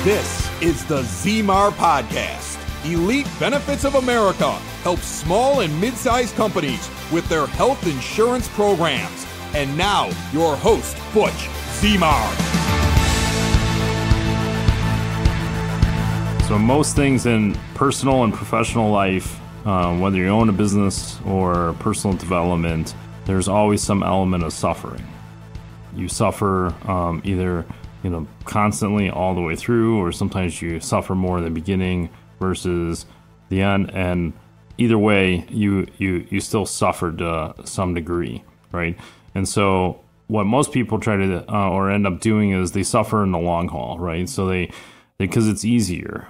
This is the ZMAR Podcast. Elite Benefits of America helps small and mid-sized companies with their health insurance programs. And now, your host, Butch ZMAR. So most things in personal and professional life, whether you own a business or personal development, there's always some element of suffering. You suffer either constantly all the way through, or sometimes you suffer more in the beginning versus the end. And either way, you still suffer to some degree, right? And so what most people try to or end up doing is they suffer in the long haul, right? So because it's easier.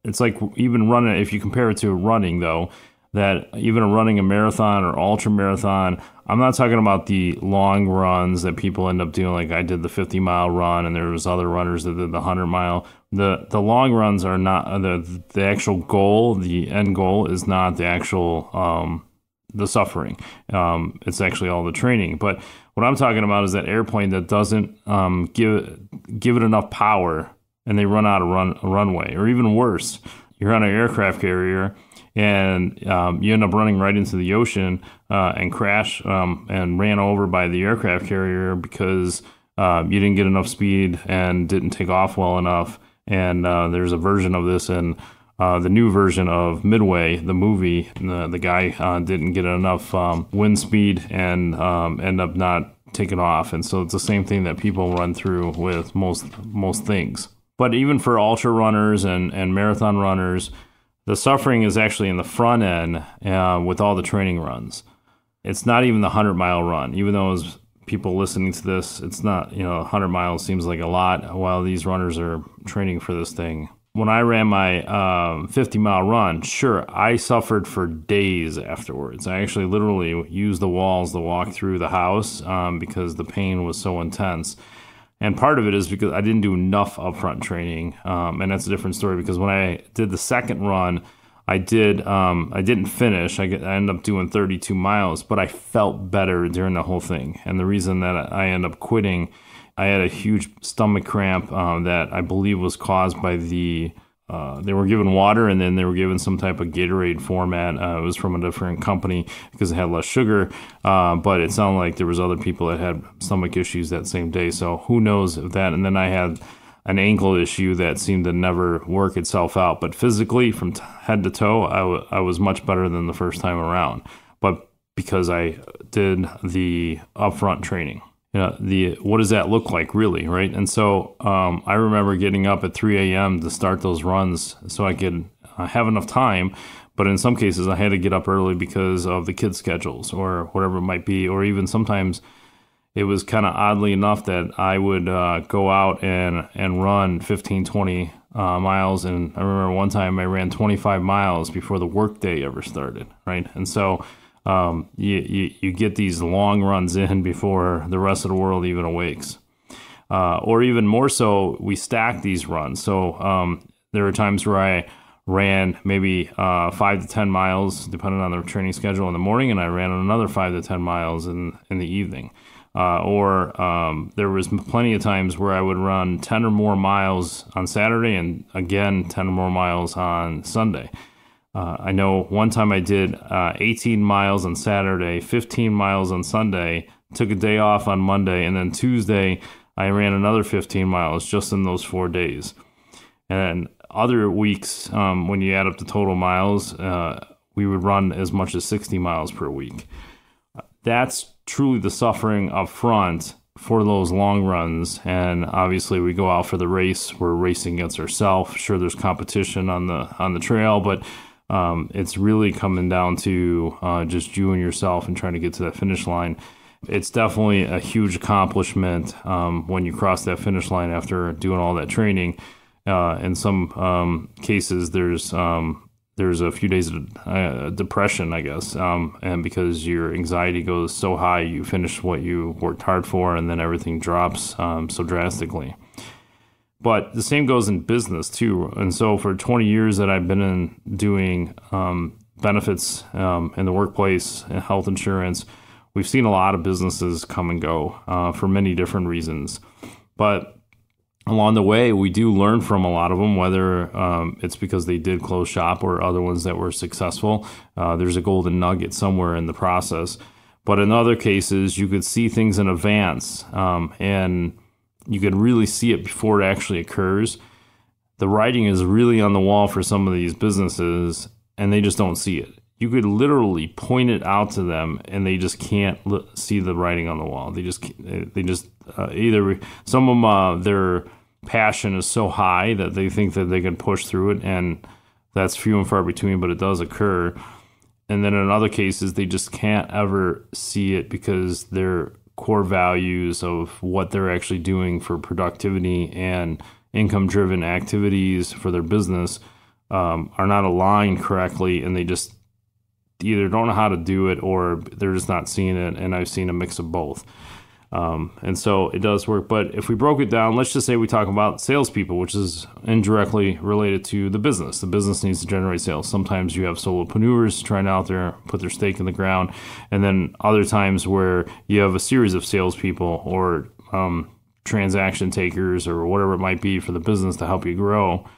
It's like even running, if you compare it to running though, that even running a marathon or ultra marathon, I'm not talking about the long runs that people end up doing. Like I did the 50-mile run, and there was other runners that did the 100-mile. The long runs are not the actual goal. The end goal is not the actual the suffering. It's actually all the training. But what I'm talking about is that airplane that doesn't give it enough power, and they run out of runway, or even worse, you're on an aircraft carrier and you end up running right into the ocean and crash and ran over by the aircraft carrier because you didn't get enough speed and didn't take off well enough. And there's a version of this in the new version of Midway, the movie. The guy didn't get enough wind speed and end up not taking off. And so it's the same thing that people run through with most things. But even for ultra runners and marathon runners, the suffering is actually in the front end with all the training runs. It's not even the 100-mile run, even though as people listening to this, it's not, 100 miles seems like a lot while these runners are training for this thing. When I ran my 50-mile run, sure, I suffered for days afterwards. I actually literally used the walls to walk through the house because the pain was so intense. And part of it is because I didn't do enough upfront training, and that's a different story. Because when I did the second run, I didn't finish. I ended up doing 32 miles, but I felt better during the whole thing. And the reason that I ended up quitting, I had a huge stomach cramp that I believe was caused by they were given water, and then they were given some type of Gatorade format. It was from a different company because it had less sugar, but it sounded like there was other people that had stomach issues that same day. So who knows if that. And then I had an ankle issue that seemed to never work itself out. But physically, from head to toe, I was much better than the first time around. But because I did the upfront training. What does that look like really, right? And so I remember getting up at 3 a.m. to start those runs so I could have enough time. But in some cases, I had to get up early because of the kids' schedules or whatever it might be. Or even sometimes it was kind of oddly enough that I would go out and run 15, 20 miles. And I remember one time I ran 25 miles before the workday ever started, right? And so you get these long runs in before the rest of the world even awakes. Or even more so, we stack these runs. So there were times where I ran maybe 5 to 10 miles, depending on the training schedule in the morning, and I ran another 5 to 10 miles in the evening. Or there was plenty of times where I would run 10 or more miles on Saturday and again 10 or more miles on Sunday. I know one time I did 18 miles on Saturday, 15 miles on Sunday, took a day off on Monday, and then Tuesday I ran another 15 miles just in those 4 days. And other weeks, when you add up the total miles, we would run as much as 60 miles per week. That's truly the suffering up front for those long runs. And obviously we go out for the race. We're racing against ourselves. Sure, there's competition on the trail, but it's really coming down to just you and yourself and trying to get to that finish line. It's definitely a huge accomplishment when you cross that finish line after doing all that training. In some cases, there's a few days of depression, I guess, and because your anxiety goes so high, you finish what you worked hard for, and then everything drops so drastically. But the same goes in business too. And so for 20 years that I've been doing benefits in the workplace and health insurance, we've seen a lot of businesses come and go for many different reasons. But along the way, we do learn from a lot of them, whether it's because they did close shop or other ones that were successful. There's a golden nugget somewhere in the process. But in other cases, you could see things in advance, and you could really see it before it actually occurs. The writing is really on the wall for some of these businesses, and they just don't see it. You could literally point it out to them, and they just can't see the writing on the wall. They just either some of them, their passion is so high that they think that they can push through it, and that's few and far between, but it does occur. And then in other cases, they just can't ever see it because their core values of what they're actually doing for productivity and income-driven activities for their business are not aligned correctly, and they just either don't know how to do it or they're just not seeing it, and I've seen a mix of both. And so it does work. But if we broke it down, let's just say we talk about salespeople, which is indirectly related to the business. The business needs to generate sales. Sometimes you have solopreneurs trying out there, put their stake in the ground. And then other times where you have a series of salespeople or transaction takers or whatever it might be for the business to help you grow.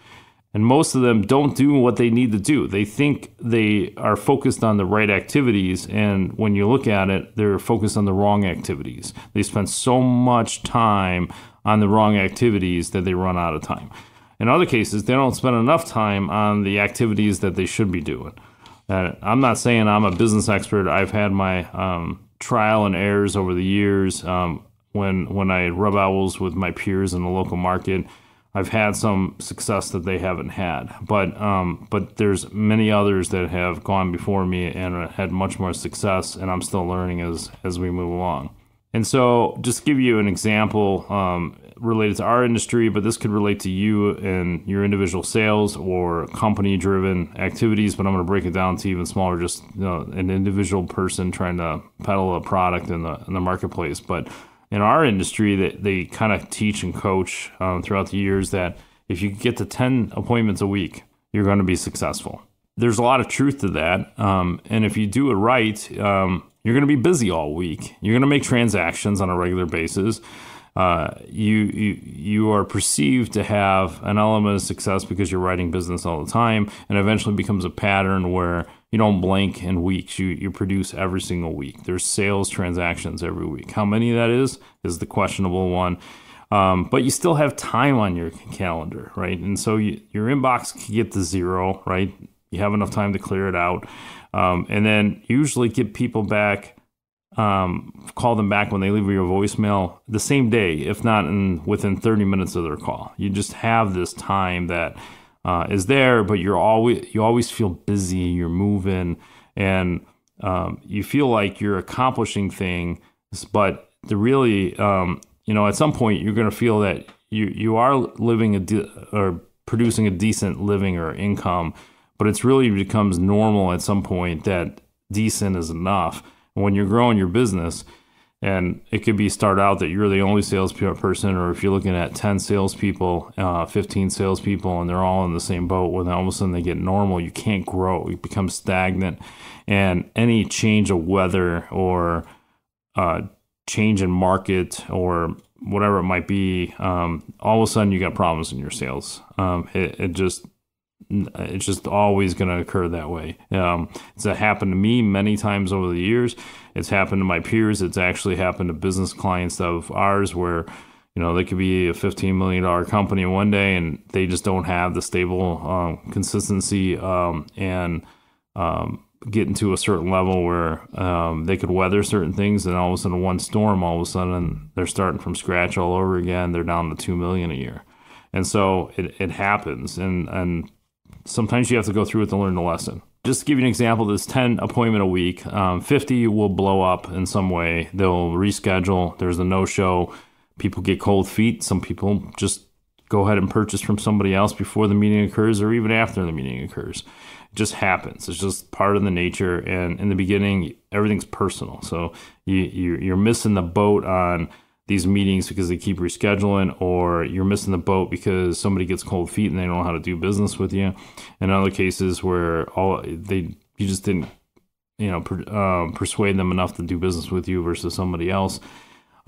And most of them don't do what they need to do. They think they are focused on the right activities, and when you look at it, they're focused on the wrong activities. They spend so much time on the wrong activities that they run out of time. In other cases, they don't spend enough time on the activities that they should be doing. I'm not saying I'm a business expert. I've had my trial and errors over the years. When I rub elbows with my peers in the local market, I've had some success that they haven't had, but there's many others that have gone before me and had much more success, and I'm still learning as we move along. And so just to give you an example related to our industry, but this could relate to you and your individual sales or company-driven activities, but I'm going to break it down to even smaller, just an individual person trying to peddle a product in the marketplace. But in our industry, they kind of teach and coach throughout the years that if you get to 10 appointments a week, you're going to be successful. There's a lot of truth to that. And if you do it right, you're going to be busy all week. You're going to make transactions on a regular basis. You are perceived to have an element of success because you're writing business all the time, and eventually becomes a pattern where you don't blink in weeks. You produce every single week. There's sales transactions every week. How many that is the questionable one. But you still have time on your calendar, right? And so your inbox can get to zero, right? You have enough time to clear it out. And then usually get people back, call them back when they leave your voicemail the same day, if not within 30 minutes of their call. You just have this time that is there, but you always feel busy, you're moving, and you feel like you're accomplishing things, but at some point you're going to feel that you are living or producing a decent living or income, but it's really becomes normal at some point that decent is enough. And when you're growing your business, and it could be start out that you're the only salesperson, or if you're looking at 10 salespeople, 15 salespeople, and they're all in the same boat, when all of a sudden they get normal, you can't grow. You become stagnant. And any change of weather or change in market or whatever it might be, all of a sudden you got problems in your sales. It's just always going to occur that way. It's happened to me many times over the years. It's happened to my peers. It's actually happened to business clients of ours where, they could be a $15 million company one day and they just don't have the stable consistency and get into a certain level where they could weather certain things, and all of a sudden one storm, all of a sudden they're starting from scratch all over again. They're down to $2 million a year. And so it happens. And sometimes you have to go through it to learn the lesson. Just to give you an example, this 10 appointment a week, 50 will blow up in some way. They'll reschedule. There's a no-show. People get cold feet. Some people just go ahead and purchase from somebody else before the meeting occurs or even after the meeting occurs. It just happens. It's just part of the nature. And in the beginning, everything's personal. So you're missing the boat on these meetings because they keep rescheduling, or you're missing the boat because somebody gets cold feet and they don't know how to do business with you. In other cases where you just didn't, persuade them enough to do business with you versus somebody else.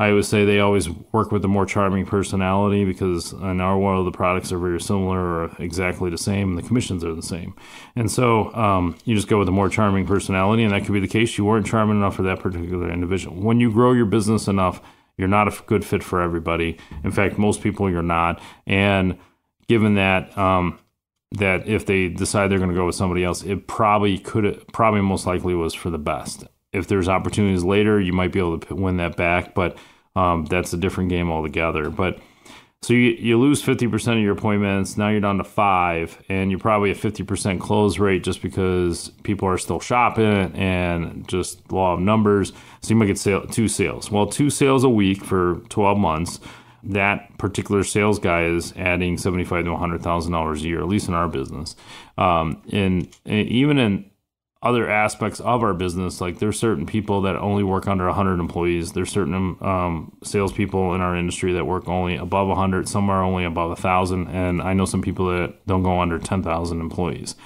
I always say they always work with the more charming personality, because in our world, the products are very similar or exactly the same, and the commissions are the same. And so you just go with the more charming personality, and that could be the case. You weren't charming enough for that particular individual. When you grow your business enough, you're not a good fit for everybody. In fact, most people you're not. And given that, that if they decide they're going to go with somebody else, it probably most likely was for the best. If there's opportunities later, you might be able to win that back, but that's a different game altogether. But so you lose 50% of your appointments. Now you're down to 5, and you're probably a 50% close rate just because people are still shopping and just law of numbers. So you might get 2 sales. Well, 2 sales a week for 12 months. That particular sales guy is adding $75,000 to $100,000 a year, at least in our business. And even in other aspects of our business, like there's certain people that only work under 100 employees. There's certain salespeople in our industry that work only above 100. Some are only above 1,000. And I know some people that don't go under 10,000 employees.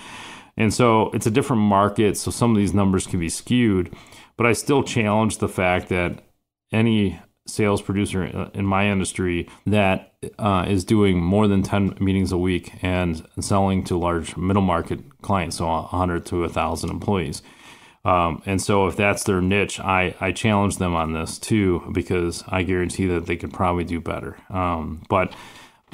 And so it's a different market. So some of these numbers can be skewed. But I still challenge the fact that any sales producer in my industry that is doing more than 10 meetings a week and selling to large middle market clients, so 100 to 1,000 employees. And so if that's their niche, I challenge them on this too, because I guarantee that they could probably do better. But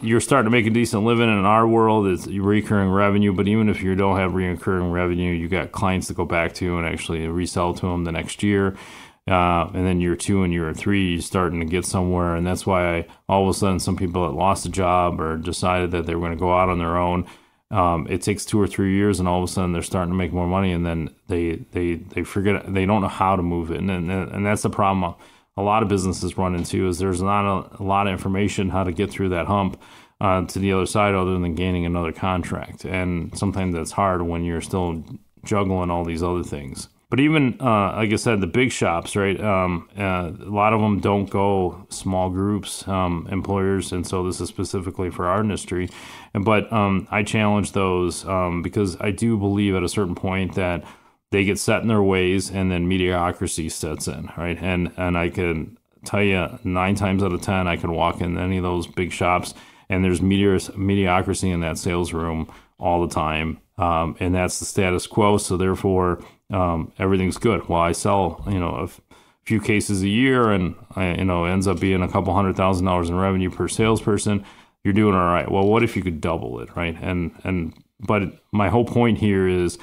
you're starting to make a decent living in our world. It's recurring revenue, but even if you don't have recurring revenue, you got clients to go back to and actually resell to them the next year. And then year 2 and year 3, you're starting to get somewhere. And that's why all of a sudden some people that lost a job or decided that they were going to go out on their own, it takes 2 or 3 years, and all of a sudden they're starting to make more money, and then they forget, they don't know how to move it. And that's the problem a lot of businesses run into, is there's not a lot of information how to get through that hump to the other side, other than gaining another contract. And sometimes that's hard when you're still juggling all these other things. But even, like I said, the big shops, right? A lot of them don't go small groups, employers. And so this is specifically for our industry. But I challenge those because I do believe at a certain point that they get set in their ways, and then mediocrity sets in, right? And I can tell you 9 times out of 10, I can walk in any of those big shops, and there's mediocrity in that sales room all the time. And that's the status quo. So therefore, everything's good. Well, I sell, a few cases a year, and it ends up being a couple $100,000 in revenue per salesperson. You're doing all right. Well, what if you could double it, right? But my whole point here is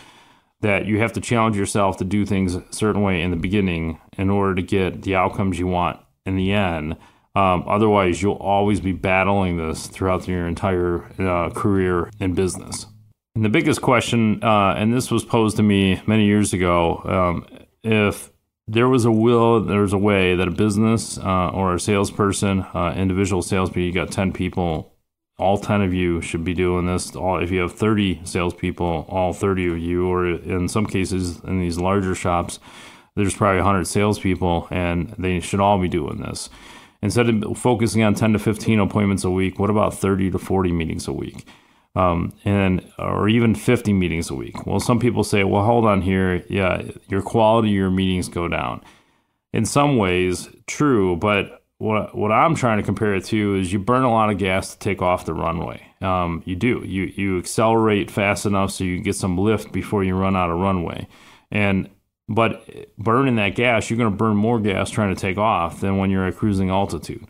that you have to challenge yourself to do things a certain way in the beginning in order to get the outcomes you want in the end. Otherwise, you'll always be battling this throughout your entire career in business. And the biggest question, and this was posed to me many years ago, if there was a way that a business or a salesperson, individual salespeople, you got 10 people, all 10 of you should be doing this. If you have 30 salespeople, all 30 of you, or in some cases in these larger shops, there's probably 100 salespeople, and they should all be doing this. Instead of focusing on 10 to 15 appointments a week, what about 30 to 40 meetings a week? Or even 50 meetings a week. Well, some people say, well, hold on here. Yeah, your quality of your meetings go down. In some ways, true, but what I'm trying to compare it to is you burn a lot of gas to take off the runway. You do. You accelerate fast enough so you get some lift before you run out of runway. But burning that gas, you're going to burn more gas trying to take off than when you're at cruising altitude.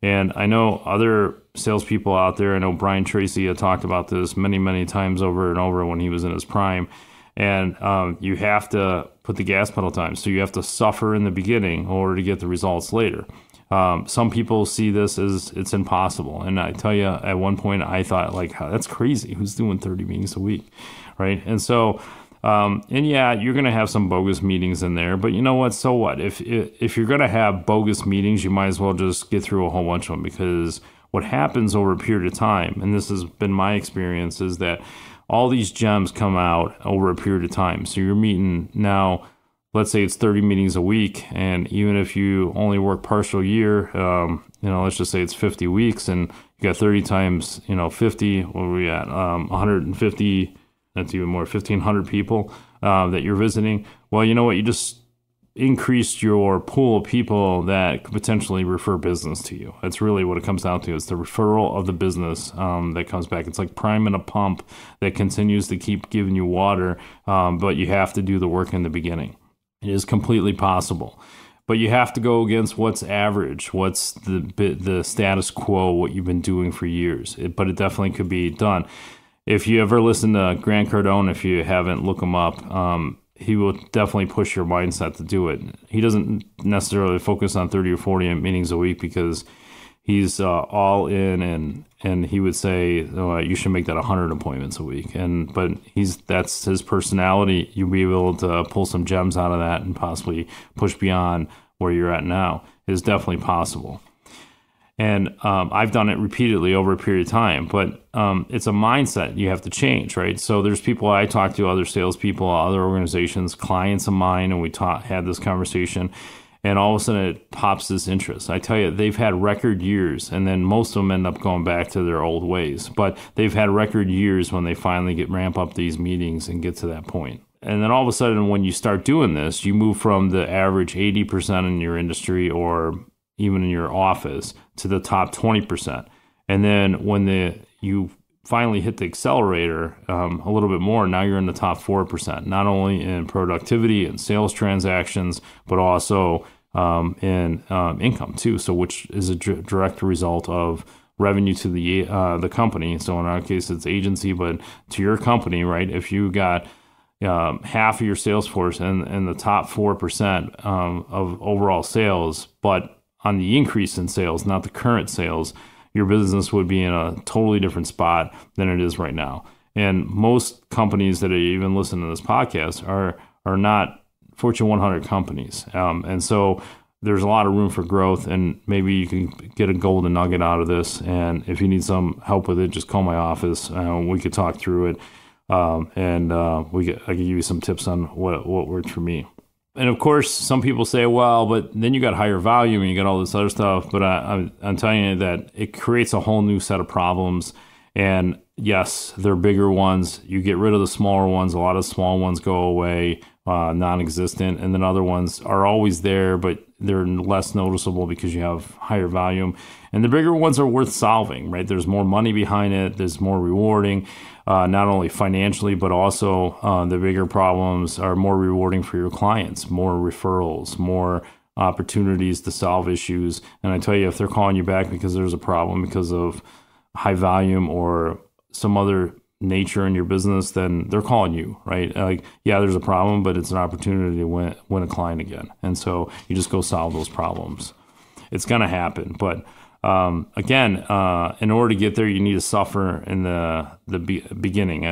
And I know other salespeople out there, I know Brian Tracy had talked about this many, many times over and over when he was in his prime. And you have to put the gas pedal down. So you have to suffer in the beginning in order to get the results later. Some people see this as it's impossible. And I tell you, at one point I thought, like, that's crazy. Who's doing 30 meetings a week, right? And so, and yeah, you're going to have some bogus meetings in there, but you know what? So what? If you're going to have bogus meetings, you might as well just get through a whole bunch of them, because what happens over a period of time, and this has been my experience, is that all these gems come out over a period of time. So you're meeting now, let's say it's 30 meetings a week, and even if you only work partial year, let's just say it's 50 weeks, and you got 30 times, 50, what are we at? 150, that's even more, 1,500 people that you're visiting. Well, you know what? You just increased your pool of people that could potentially refer business to you. That's really what it comes down to. It's the referral of the business that comes back. It's like priming a pump that continues to keep giving you water, but you have to do the work in the beginning. It is completely possible. But you have to go against what's average, what's the status quo, what you've been doing for years. But it definitely could be done. If you ever listen to Grant Cardone, if you haven't, look him up. He will definitely push your mindset to do it. He doesn't necessarily focus on 30 or 40 meetings a week because he's all in, and he would say, oh, you should make that 100 appointments a week. But that's his personality. You'll be able to pull some gems out of that and possibly push beyond where you're at now. It is definitely possible. And I've done it repeatedly over a period of time, but it's a mindset you have to change, right? So there's people I talk to, other salespeople, other organizations, clients of mine, and we had this conversation, and all of a sudden it pops this interest. I tell you, they've had record years, and then most of them end up going back to their old ways, but they've had record years when they finally ramp up these meetings and get to that point. And then all of a sudden, when you start doing this, you move from the average 80% in your industry or even in your office to the top 20%. And then when you finally hit the accelerator a little bit more, now you're in the top 4%, not only in productivity and sales transactions, but also in income too. So which is a direct result of revenue to the company. So in our case, it's agency, but to your company, right? If you got half of your sales force in the top 4% of overall sales, but on the increase in sales, not the current sales, your business would be in a totally different spot than it is right now. And most companies that even listen to this podcast are not Fortune 100 companies. And so there's a lot of room for growth, and maybe you can get a golden nugget out of this. And if you need some help with it, just call my office. We could talk through it. I can give you some tips on what worked for me. And of course, some people say, well, but then you got higher volume and you got all this other stuff. But I'm telling you that it creates a whole new set of problems. And yes, they're bigger ones. You get rid of the smaller ones. A lot of small ones go away, non-existent. And then other ones are always there, but they're less noticeable because you have higher volume. And the bigger ones are worth solving, right? There's more money behind it. There's more rewarding, not only financially, but also the bigger problems are more rewarding for your clients, more referrals, more opportunities to solve issues. And I tell you, if they're calling you back because there's a problem because of high volume or some other nature in your business, then they're calling you, right? Like, yeah, there's a problem, but it's an opportunity to win a client again. And so you just go solve those problems. It's going to happen. But again, in order to get there, you need to suffer in the beginning.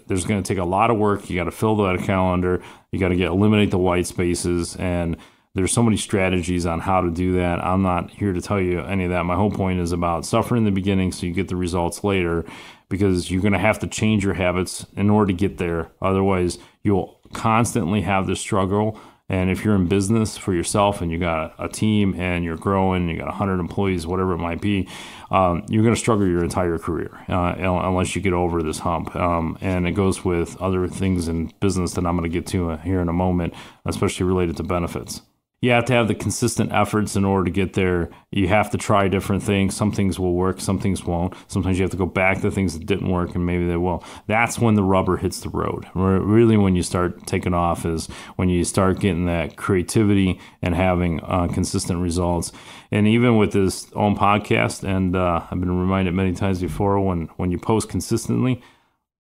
There's going to take a lot of work. You got to fill that calendar. You got to eliminate the white spaces. And there's so many strategies on how to do that. I'm not here to tell you any of that. My whole point is about suffering in the beginning so you get the results later, because you're going to have to change your habits in order to get there. Otherwise, you'll constantly have this struggle. And if you're in business for yourself and you got a team and you're growing, you got 100 employees, whatever it might be, you're going to struggle your entire career unless you get over this hump. And it goes with other things in business that I'm going to get to here in a moment, especially related to benefits. You have to have the consistent efforts in order to get there. You have to try different things. Some things will work, some things won't. Sometimes you have to go back to things that didn't work and maybe they will. That's when the rubber hits the road. Really, when you start taking off is when you start getting that creativity and having consistent results. And even with this own podcast, and I've been reminded many times before, when you post consistently,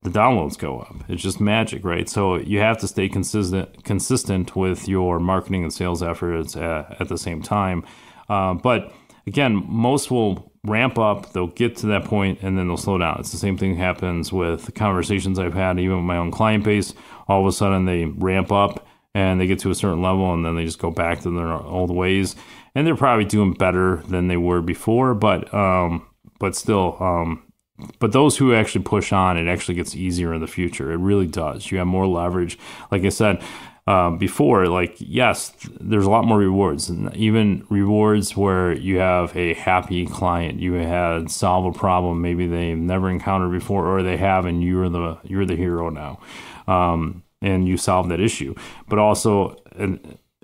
the downloads go up. It's just magic, right? So you have to stay consistent with your marketing and sales efforts at the same time. But again, most will ramp up, they'll get to that point, and then they'll slow down. It's the same thing happens with the conversations I've had, even with my own client base. All of a sudden, they ramp up, and they get to a certain level, and then they just go back to their old ways. And they're probably doing better than they were before, but still... But those who actually push on, it actually gets easier in the future. It really does. You have more leverage. Like I said before, yes, there's a lot more rewards, and even rewards where you have a happy client. You had solve a problem maybe they've never encountered before, or they have, and you're the hero now, and you solve that issue. But also,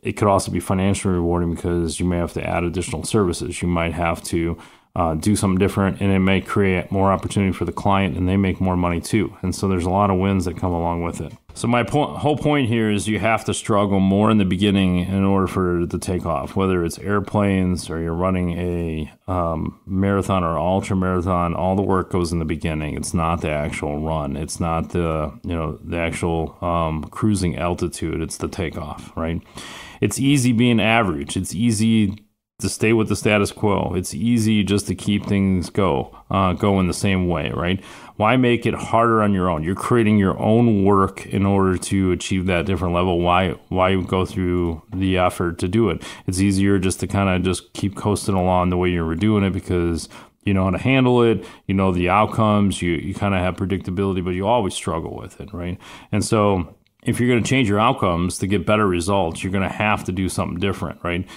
it could also be financially rewarding because you may have to add additional services. You might have to do something different, and it may create more opportunity for the client, and they make more money too. And so there's a lot of wins that come along with it. So my whole point here is you have to struggle more in the beginning in order for it to take off, whether it's airplanes or you're running a marathon or ultra marathon. All the work goes in the beginning. It's not the actual run. It's not the actual cruising altitude. It's the takeoff, right? It's easy being average. It's easy to stay with the status quo. It's easy just to keep things go in the same way, right? Why make it harder on your own? You're creating your own work in order to achieve that different level. Why go through the effort to do it? It's easier just to kind of just keep coasting along the way you were doing it because you know how to handle it, you know the outcomes, you kind of have predictability, but you always struggle with it, right? And so if you're going to change your outcomes to get better results, you're going to have to do something different, right?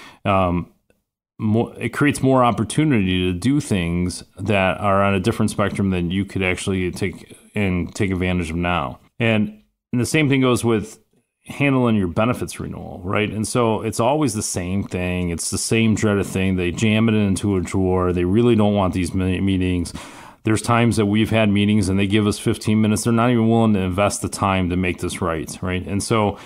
It creates more opportunity to do things that are on a different spectrum than you could actually take advantage of now. And the same thing goes with handling your benefits renewal, right? And so it's always the same thing. It's the same dreaded thing. They jam it into a drawer. They really don't want these meetings. There's times that we've had meetings and they give us 15 minutes. They're not even willing to invest the time to make this right? And so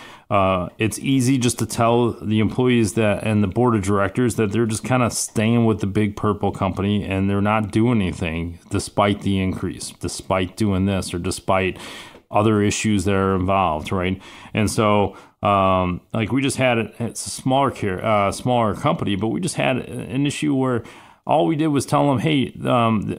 it's easy just to tell the employees that and the board of directors that they're just kind of staying with the big purple company and they're not doing anything despite the increase, despite doing this or despite other issues that are involved, right? And so like we just had it's a smaller company, but we just had an issue where all we did was tell them, hey,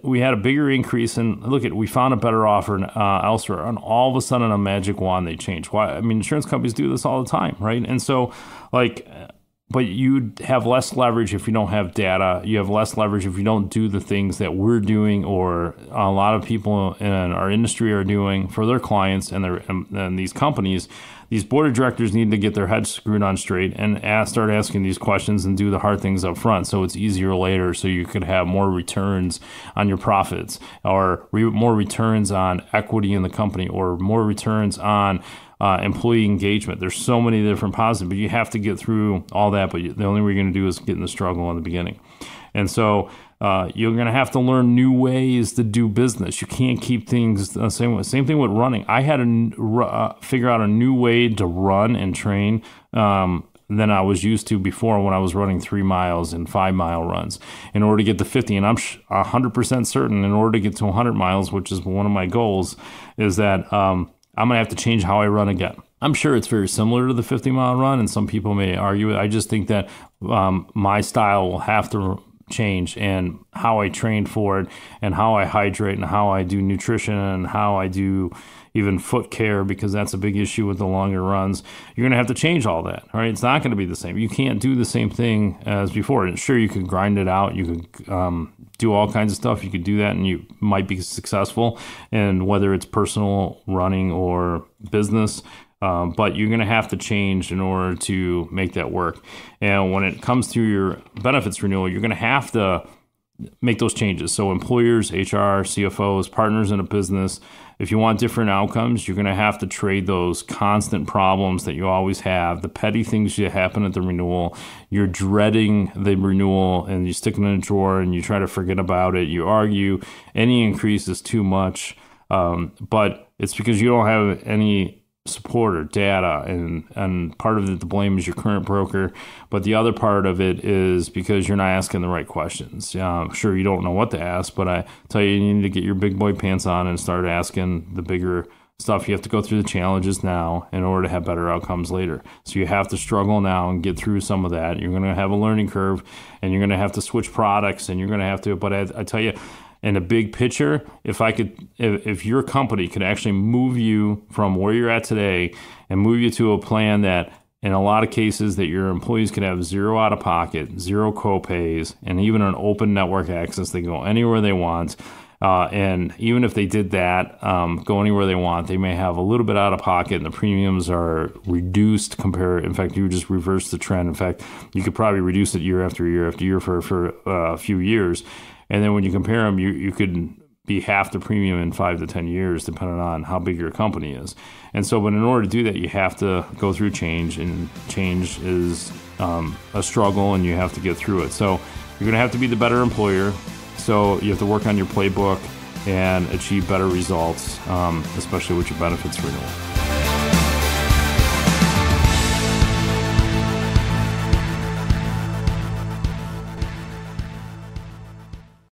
we had a bigger increase, and we found a better offer elsewhere. And all of a sudden, a magic wand, they changed. Why? I mean, insurance companies do this all the time, right? And so, but you have less leverage if you don't have data. You have less leverage if you don't do the things that we're doing or a lot of people in our industry are doing for their clients and these companies. These board of directors need to get their heads screwed on straight and start asking these questions and do the hard things up front so it's easier later so you could have more returns on your profits or more returns on equity in the company or more returns on employee engagement. There's so many different positives, but you have to get through all that. But the only way you're going to do is get in the struggle in the beginning. And so you're going to have to learn new ways to do business. You can't keep things the same way. Same thing with running. I had to figure out a new way to run and train than I was used to before when I was running 3 miles and 5 mile runs in order to get to 50. And I'm 100% certain in order to get to 100 miles, which is one of my goals, is that I'm going to have to change how I run again. I'm sure it's very similar to the 50-mile run, and some people may argue it. I just think that my style will have to change, and how I train for it, and how I hydrate, and how I do nutrition, and how I do even foot care, because that's a big issue with the longer runs. You're going to have to change all that, all right? It's not going to be the same. You can't do the same thing as before. And sure, you could grind it out. You could do all kinds of stuff. You could do that, and you might be successful, and whether it's personal running or business, but you're going to have to change in order to make that work. And when it comes to your benefits renewal, you're going to have to make those changes. So employers, HR, CFOs, partners in a business, if you want different outcomes, you're going to have to trade those constant problems that you always have, the petty things that happen at the renewal. You're dreading the renewal and you stick it in a drawer and you try to forget about it. You argue any increase is too much, but it's because you don't have any support or data, and part of it, the blame is your current broker, but the other part of it is because you're not asking the right questions. Sure, you don't know what to ask, but I tell you need to get your big boy pants on and start asking the bigger stuff. You have to go through the challenges now in order to have better outcomes later. So you have to struggle now and get through some of that. You're going to have a learning curve, and you're going to have to switch products, and you're going to have to, but I tell you, in a big picture, if your company could actually move you from where you're at today and move you to a plan that, in a lot of cases, that your employees could have zero out of pocket, zero co-pays, and even an open network access, they can go anywhere they want. And even if they did that, go anywhere they want, they may have a little bit out of pocket and the premiums are reduced compared. In fact, you would just reverse the trend. In fact, you could probably reduce it year after year after year for a few years. And then when you compare them, you could be half the premium in 5 to 10 years, depending on how big your company is. And so, but in order to do that, you have to go through change, and change is a struggle, and you have to get through it. So you're going to have to be the better employer. So you have to work on your playbook and achieve better results, especially with your benefits renewal.